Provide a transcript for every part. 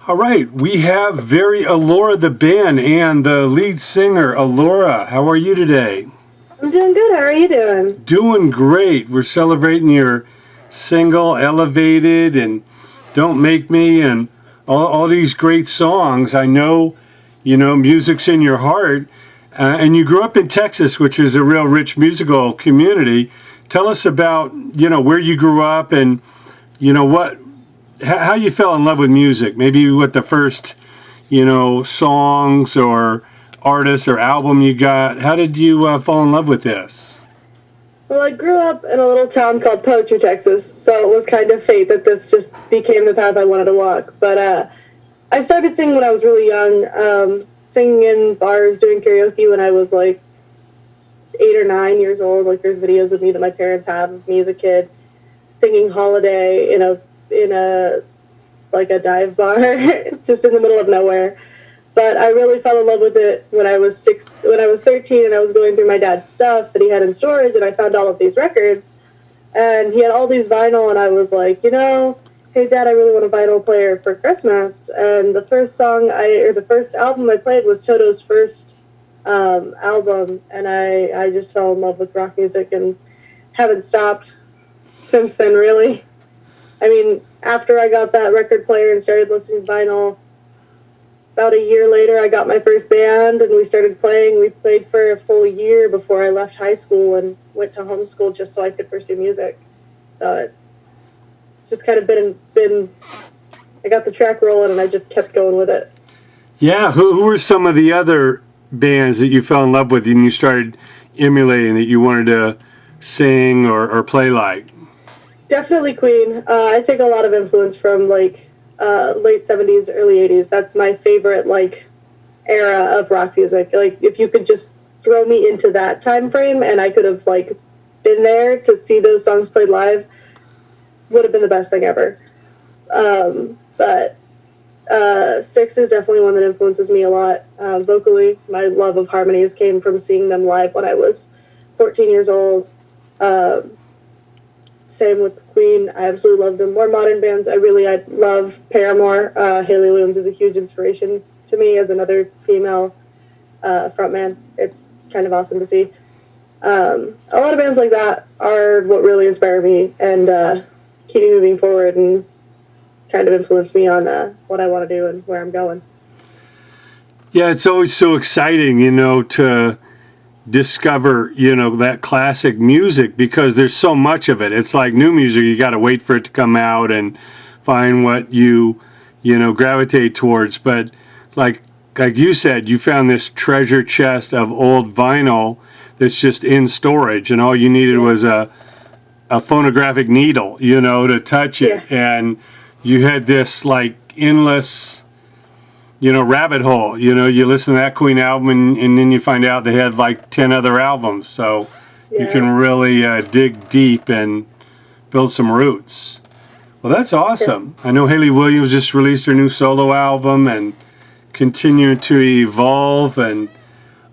All right, we have Very ALORA the band and the lead singer, ALORA. How are you today? I'm doing good. How are you doing? Doing great. We're celebrating your single, Elevated, and Don't Make Me, and all these great songs. I know, music's in your heart. And you grew up in Texas, which is a real rich musical community. Tell us about, where you grew up and, what how you fell in love with music. Maybe what the first, songs or artist or album you got. How did you fall in love with this? Well, I grew up in a little town called Poacher, Texas, so it was kind of fate that this just became the path I wanted to walk. But I started singing when I was really young, singing in bars, doing karaoke when I was like 8 or 9 years old. Like there's videos of me that my parents have of me as a kid singing Holiday in a like a dive bar just in the middle of nowhere. But I really fell in love with it when I was 13, and I was going through my dad's stuff that he had in storage, and I found all of these records, and he had all these vinyl, and I was like, hey Dad, I really want a vinyl player for Christmas. And the first album I played was Toto's first album, and I just fell in love with rock music and haven't stopped since then, really. I mean, after I got that record player and started listening to vinyl, about a year later, I got my first band, and we started playing. We played for a full year before I left high school and went to homeschool just so I could pursue music. So it's just kind of been I got the track rolling, and I just kept going with it. Yeah, who were some of the other bands that you fell in love with and you started emulating that you wanted to sing or play like? Definitely Queen. I take a lot of influence from late 70s, early 80s. That's my favorite era of rock music. Like if you could just throw me into that time frame and I could have been there to see those songs played live, would have been the best thing ever. But Styx is definitely one that influences me a lot vocally. My love of harmonies came from seeing them live when I was 14 years old. Same with Queen. I absolutely love them. More modern bands. I love Paramore. Hayley Williams is a huge inspiration to me as another female frontman. It's kind of awesome to see. A lot of bands like that are what really inspire me and keep me moving forward and kind of influence me on what I want to do and where I'm going. Yeah, it's always so exciting, to discover, that classic music because there's so much of it. It's like new music. You got to wait for it to come out and find what you gravitate towards. But like you said, you found this treasure chest of old vinyl that's just in storage, and all you needed was a phonographic needle, to touch it. Yeah. And you had this endless, rabbit hole. You listen to that Queen album and then you find out they had 10 other albums. So you can really dig deep and build some roots. Well, that's awesome. Yeah. I know Hayley Williams just released her new solo album and continuing to evolve and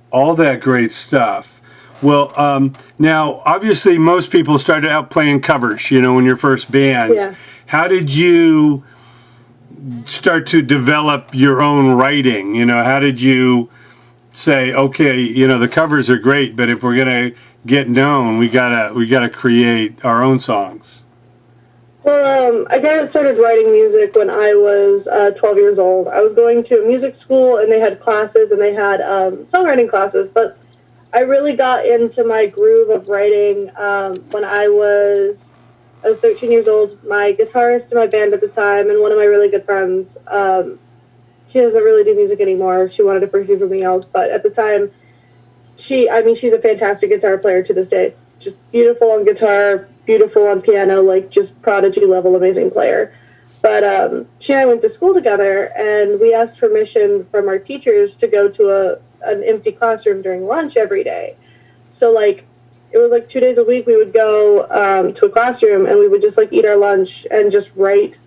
all that great stuff. Well, now, obviously, most people started out playing covers, in your first bands. Yeah. How did you start to develop your own writing? How did you say, okay, the covers are great, but if we're going to get known, we gotta create our own songs? Well, I kind of started writing music when I was 12 years old. I was going to a music school, and they had classes, and they had songwriting classes, but I really got into my groove of writing when I was 13 years old. My guitarist in my band at the time, and one of my really good friends, she doesn't really do music anymore. She wanted to pursue something else, but at the time, she's a fantastic guitar player to this day. Just beautiful on guitar, beautiful on piano, just prodigy level, amazing player. But she and I went to school together, and we asked permission from our teachers to go to an empty classroom during lunch every day. So it was 2 days a week we would go to a classroom, and we would just eat our lunch and just write,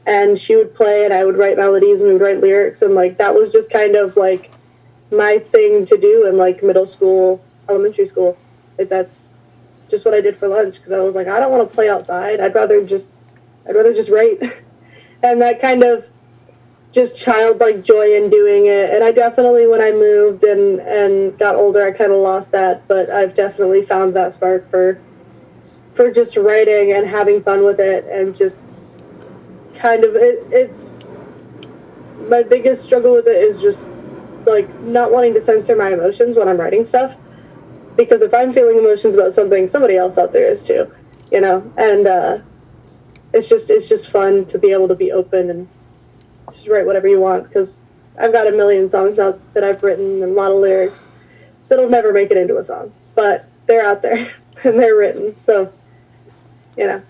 and she would play and I would write melodies and we would write lyrics, and that was just kind of my thing to do in middle school, elementary school. That's just what I did for lunch, because I was I don't want to play outside. I'd rather just write. And that kind of just childlike joy in doing it. And I definitely, when I moved and got older, I kind of lost that, but I've definitely found that spark for just writing and having fun with it, and just kind of it's my biggest struggle with it is just like not wanting to censor my emotions when I'm writing stuff, because if I'm feeling emotions about something, somebody else out there is too, and it's just fun to be able to be open and just write whatever you want, because I've got a million songs out that I've written and a lot of lyrics that'll never make it into a song, but they're out there and they're written, so yeah,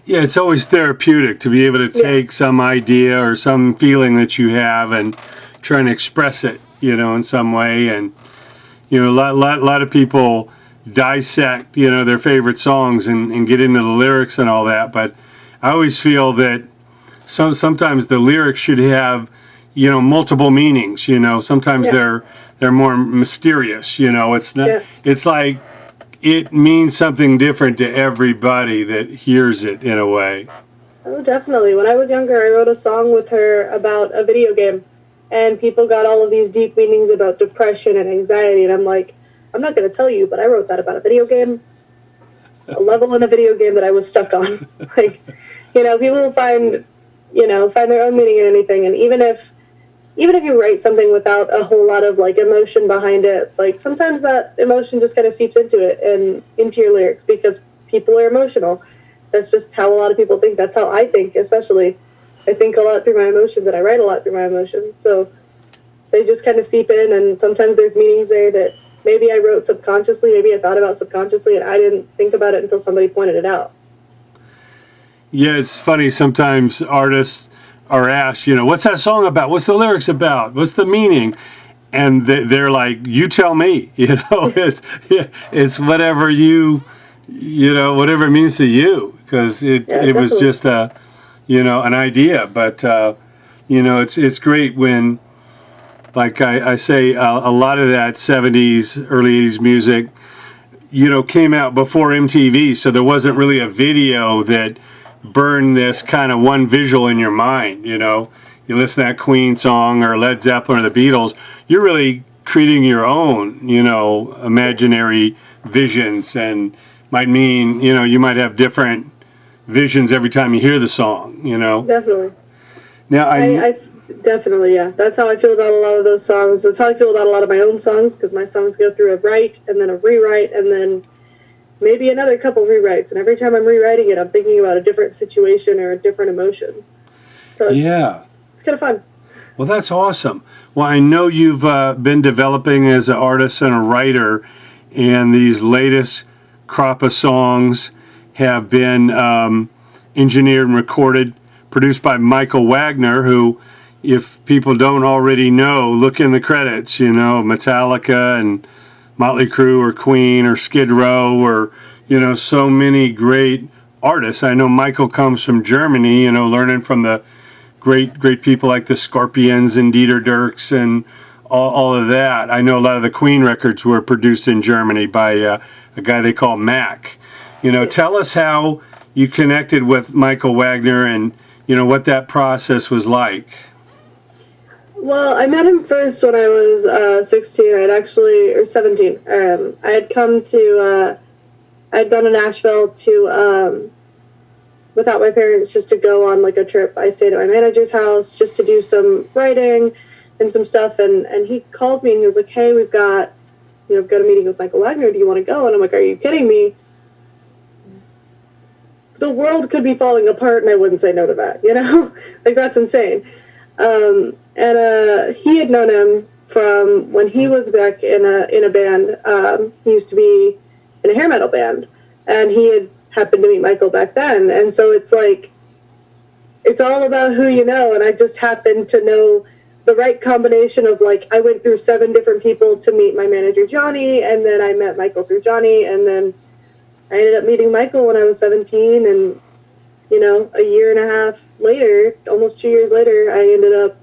it's always therapeutic to be able to take some idea or some feeling that you have and try and express it, in some way. And a lot of people dissect, their favorite songs and get into the lyrics and all that. But I always feel that sometimes the lyrics should have, multiple meanings. Sometimes they're more mysterious. It's not. It's like it means something different to everybody that hears it in a way. Oh, definitely. When I was younger, I wrote a song with her about a video game, and people got all of these deep meanings about depression and anxiety, and I'm like, I'm not going to tell you, but I wrote that about a video game, a level in a video game that I was stuck on. Like, people find their own meaning in anything, and even if you write something without a whole lot of like emotion behind it, like sometimes that emotion just kind of seeps into it and into your lyrics, because people are emotional. That's just how a lot of people think. That's how I think, especially. I think a lot through my emotions, and I write a lot through my emotions. So they just kind of seep in, and sometimes there's meanings there that maybe I wrote subconsciously, maybe I thought about subconsciously, and I didn't think about it until somebody pointed it out. Yeah, it's funny. Sometimes artists are asked, what's that song about? What's the lyrics about? What's the meaning? And they're like, you tell me. It's whatever whatever it means to you, because it was just an idea. But it's great when, like I say, a lot of that 70s, early 80s music, came out before MTV, so there wasn't really a video that burn this kind of one visual in your mind. You listen to that Queen song or Led Zeppelin or the Beatles, you're really creating your own, imaginary visions, and might mean, you might have different visions every time you hear the song, Definitely. Now I definitely, yeah. That's how I feel about a lot of those songs. That's how I feel about a lot of my own songs, because my songs go through a write and then a rewrite and then maybe another couple rewrites, and every time I'm rewriting it, I'm thinking about a different situation or a different emotion. So it's kind of fun. Well, that's awesome. Well, I know you've been developing as an artist and a writer, and these latest crop of songs have been engineered and recorded, produced by Michael Wagner, who, if people don't already know, look in the credits, Metallica and Motley Crue or Queen or Skid Row, or so many great artists. I know Michael comes from Germany, learning from the great people like the Scorpions and Dieter Dierks and all of that. I know a lot of the Queen records were produced in Germany by a guy they call Mac. Tell us how you connected with Michael Wagner and what that process was like. Well, I met him first when I was 16. Or 17. I had come to, I'd gone to Nashville to, without my parents, just to go on like a trip. I stayed at my manager's house just to do some writing and some stuff. And he called me and he was like, hey, we've got a meeting with Michael Wagner. Do you want to go? And I'm like, are you kidding me? The world could be falling apart and I wouldn't say no to that, like that's insane. And he had known him from when he was back in a band. He used to be in a hair metal band, and he had happened to meet Michael back then. And so it's like, it's all about who you know. And I just happened to know the right combination of like, I went through 7 different people to meet my manager, Johnny, and then I met Michael through Johnny, and then I ended up meeting Michael when I was 17, and a year and a half later, almost 2 years later, I ended up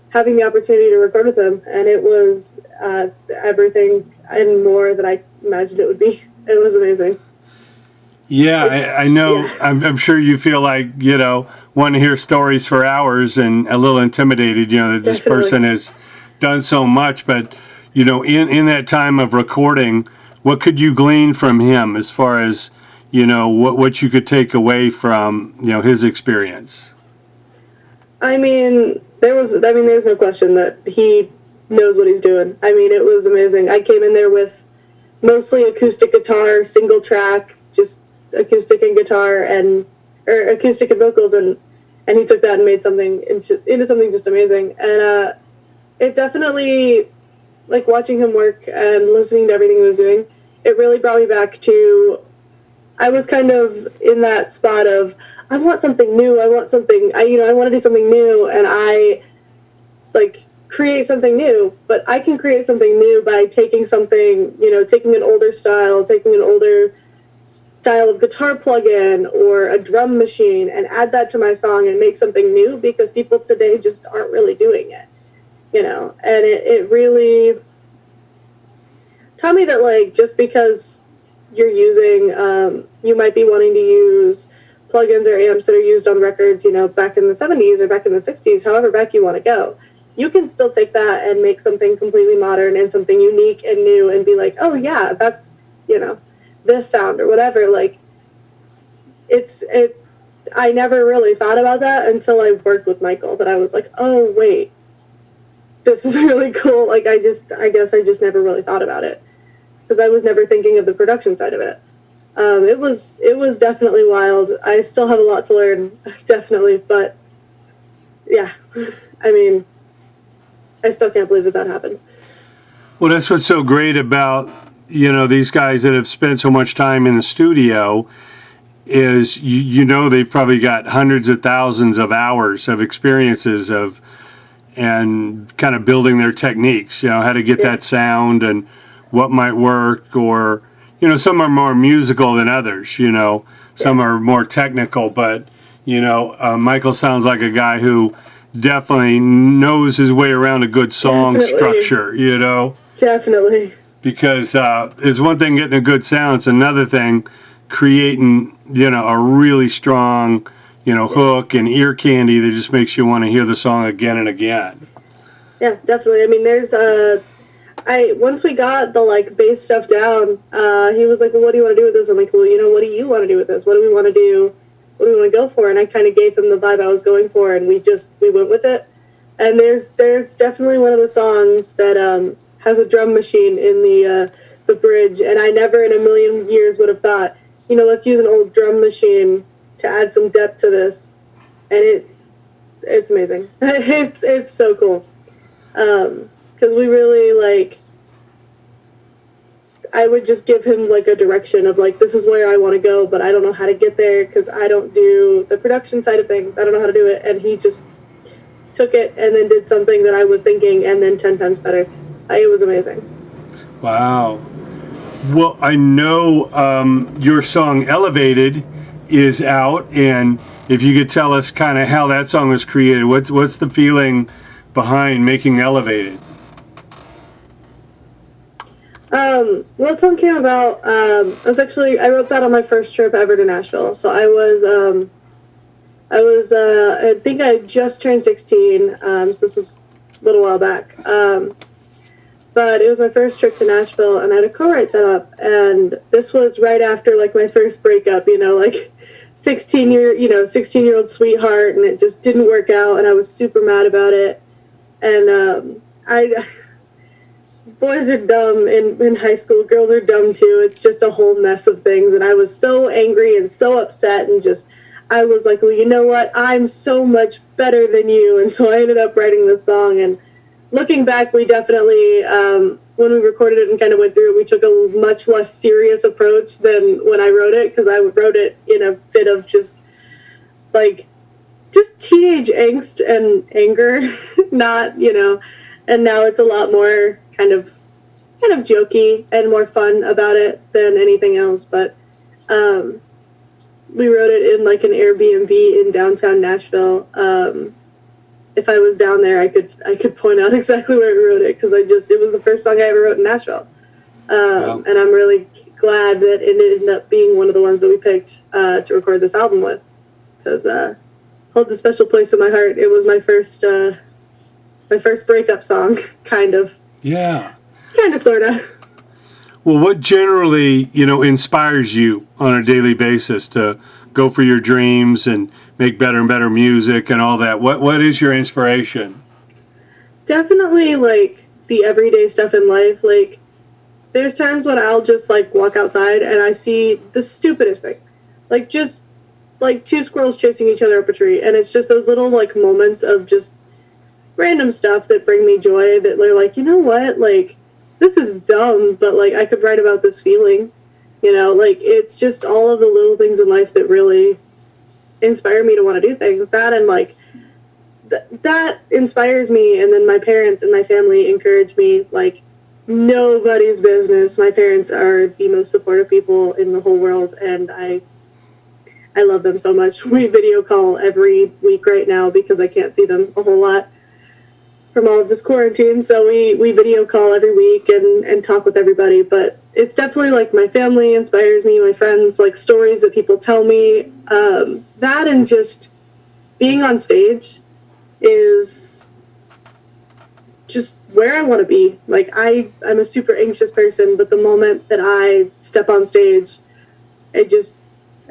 having the opportunity to record with him, and it was everything and more than I imagined it would be. It was amazing. Yeah, I know. Yeah. I'm sure you feel like, want to hear stories for hours and a little intimidated, that this Definitely. person has done so much. But, in that time of recording, what could you glean from him as far as, what you could take away from, his experience? I mean, there's no question that he knows what he's doing. I mean, it was amazing. I came in there with mostly acoustic guitar, single track, just acoustic and guitar or acoustic and vocals, and he took that and made something into something just amazing. And it definitely, like, watching him work and listening to everything he was doing, it really brought me back to, I was kind of in that spot of, I want something new. I want to do something new, and I like create something new. But I can create something new by taking something, taking an older style of guitar plug-in or a drum machine, and add that to my song and make something new, because people today just aren't really doing it, And it really taught me that, like, just because you're using, you might be wanting to use plugins or amps that are used on records, back in the 70s or back in the 60s, however back you want to go. You can still take that and make something completely modern and something unique and new and be like, oh yeah, that's, this sound or whatever. Like, I never really thought about that until I worked with Michael, that I was like, oh wait, this is really cool. Like, I guess I just never really thought about it, because I was never thinking of the production side of it. It was definitely wild. I still have a lot to learn, definitely, but yeah, I mean, I still can't believe that happened. Well, that's what's so great about, these guys that have spent so much time in the studio, is, they've probably got hundreds of thousands of hours of experiences and kind of building their techniques, how to get that sound and what might work, or, some are more musical than others, some are more technical, but, Michael sounds like a guy who definitely knows his way around a good song structure, Definitely. Because it's one thing getting a good sound, it's another thing creating, a really strong, hook and ear candy that just makes you want to hear the song again and again. Yeah, definitely. I mean, there's once we got the, like, bass stuff down, he was like, well, what do you want to do with this? I'm like, well, what do you want to do with this? What do we want to do? What do we want to go for? And I kind of gave him the vibe I was going for, and we went with it. And there's definitely one of the songs that has a drum machine in the bridge, and I never in a million years would have thought, let's use an old drum machine to add some depth to this. And it's amazing. it's so cool. Because we really, like, I would just give him, like, a direction of, like, this is where I want to go, but I don't know how to get there, because I don't do the production side of things. I don't know how to do it. And he just took it and then did something that I was thinking, and then 10 times better. It was amazing. Wow. Well, I know your song Elevated is out, and if you could tell us kind of how that song was created, what's the feeling behind making Elevated? Well, that song came about, I wrote that on my first trip ever to Nashville. So I think I just turned 16, so this was a little while back. But it was my first trip to Nashville, and I had a co-write set up, and this was right after, like, my first breakup, like 16-year-old sweetheart, and it just didn't work out, and I was super mad about it. And boys are dumb in high school, girls are dumb too. It's just a whole mess of things, and I was so angry and so upset, and I was like, well, you know what? I'm so much better than you. And so I ended up writing this song, and looking back, we definitely, when we recorded it and kind of went through it, we took a much less serious approach than when I wrote it, because I wrote it in a fit of just teenage angst and anger, not, and now it's a lot more kind of jokey and more fun about it than anything else. But we wrote it in, like, an Airbnb in downtown Nashville. If I was down there, I could point out exactly where we wrote it, because it was the first song I ever wrote in Nashville. Wow. And I'm really glad that it ended up being one of the ones that we picked to record this album with, because holds a special place in my heart. It was my first breakup song, kind of, sort of. Well, what generally, inspires you on a daily basis to go for your dreams and make better and better music and all that? What is your inspiration? Definitely, like, the everyday stuff in life. Like, there's times when I'll just, like, walk outside and I see the stupidest thing. Like, just, like, two squirrels chasing each other up a tree. And it's just those little, like, moments of just random stuff that bring me joy, that they're like, you know what? Like, this is dumb, but, like, I could write about this feeling. Like, it's just all of the little things in life that really inspire me to want to do things. That and, like, that inspires me. And then my parents and my family encourage me like nobody's business. My parents are the most supportive people in the whole world, and I love them so much. We video call every week right now because I can't see them a whole lot from all of this quarantine. So we video call every week and talk with everybody. But it's definitely like my family inspires me, my friends, like stories that people tell me. That and just being on stage is just where I want to be. Like I'm a super anxious person, but the moment that I step on stage, I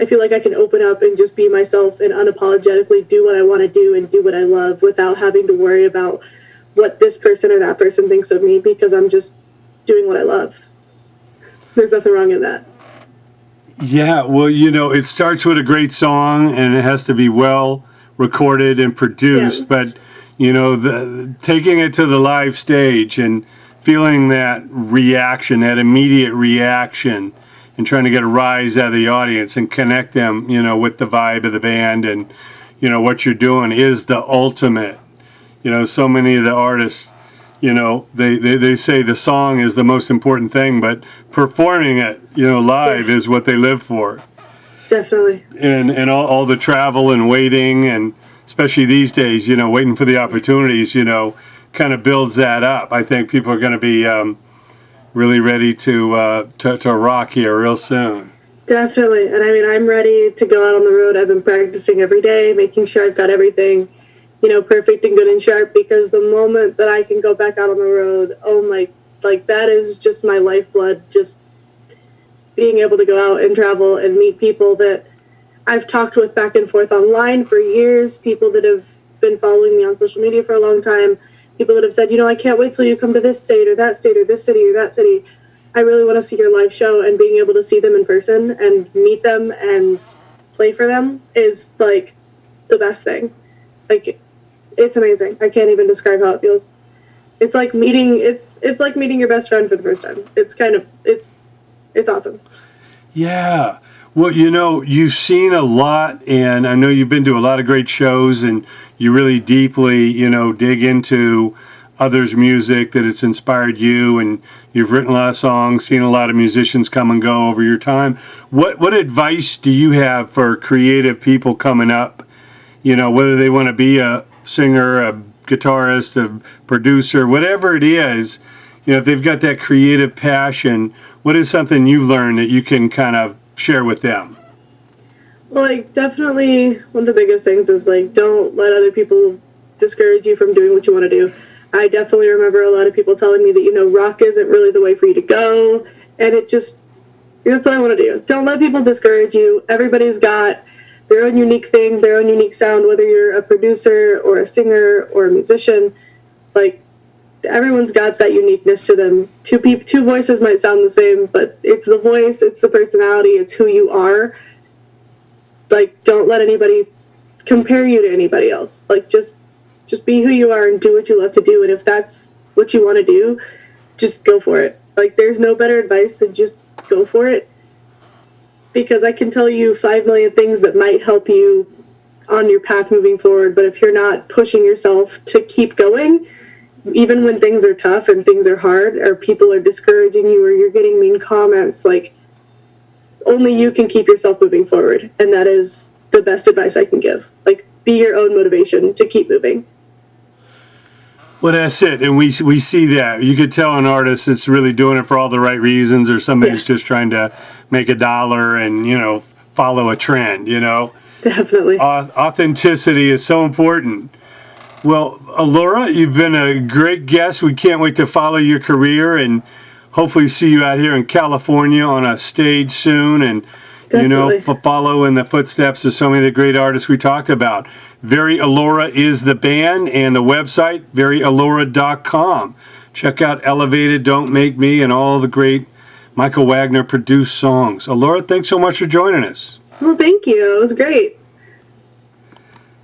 feel like I can open up and just be myself and unapologetically do what I want to do and do what I love without having to worry about what this person or that person thinks of me, because I'm just doing what I love. There's nothing wrong in that. Yeah, well, it starts with a great song and it has to be well recorded and produced, but taking it to the live stage and feeling that reaction, that immediate reaction, and trying to get a rise out of the audience and connect them, with the vibe of the band and, what you're doing is the ultimate. So many of the artists, they say the song is the most important thing, but performing it, live is what they live for. Definitely. And all the travel and waiting, and especially these days, waiting for the opportunities, kind of builds that up. I think people are going to be really ready to rock here real soon. Definitely. And I mean, I'm ready to go out on the road. I've been practicing every day, making sure I've got everything, perfect and good and sharp, because the moment that I can go back out on the road, that is just my lifeblood. Just being able to go out and travel and meet people that I've talked with back and forth online for years, people that have been following me on social media for a long time, people that have said, I can't wait till you come to this state or that state or this city or that city. I really want to see your live show, and being able to see them in person and meet them and play for them is like the best thing. Like, it's amazing. I can't even describe how it feels. It's like meeting your best friend for the first time. It's awesome. Yeah. Well, you've seen a lot, and I know you've been to a lot of great shows, and you really deeply, dig into others' music, that it's inspired you, and you've written a lot of songs, seen a lot of musicians come and go over your time. What advice do you have for creative people coming up, whether they want to be a singer, a guitarist, a producer, whatever it is, if they've got that creative passion, what is something you've learned that you can kind of share with them? Well, like, definitely one of the biggest things is, like, don't let other people discourage you from doing what you want to do. I definitely remember a lot of people telling me that, rock isn't really the way for you to go. And that's what I want to do. Don't let people discourage you. Everybody's got their own unique thing, their own unique sound, whether you're a producer or a singer or a musician. Like, everyone's got that uniqueness to them. Two voices might sound the same, but it's the voice, it's the personality, it's who you are. Like, don't let anybody compare you to anybody else. Like, just be who you are and do what you love to do. And if that's what you want to do, just go for it. Like, there's no better advice than just go for it. Because I can tell you 5 million things that might help you on your path moving forward, but if you're not pushing yourself to keep going, even when things are tough and things are hard, or people are discouraging you, or you're getting mean comments, like, only you can keep yourself moving forward. And that is the best advice I can give. Like, be your own motivation to keep moving. Well, that's it. And we see that. You could tell an artist that's really doing it for all the right reasons, or somebody's just trying to make $1 and, follow a trend, Definitely. Authenticity is so important. Well, ALORA, you've been a great guest. We can't wait to follow your career and hopefully see you out here in California on a stage soon, and Definitely. follow in the footsteps of so many of the great artists we talked about. Very ALORA is the band, and the website, veryalora.com. Check out Elevated, Don't Make Me, and all the great Michael Wagner produced songs. ALORA, thanks so much for joining us. Well, thank you. It was great.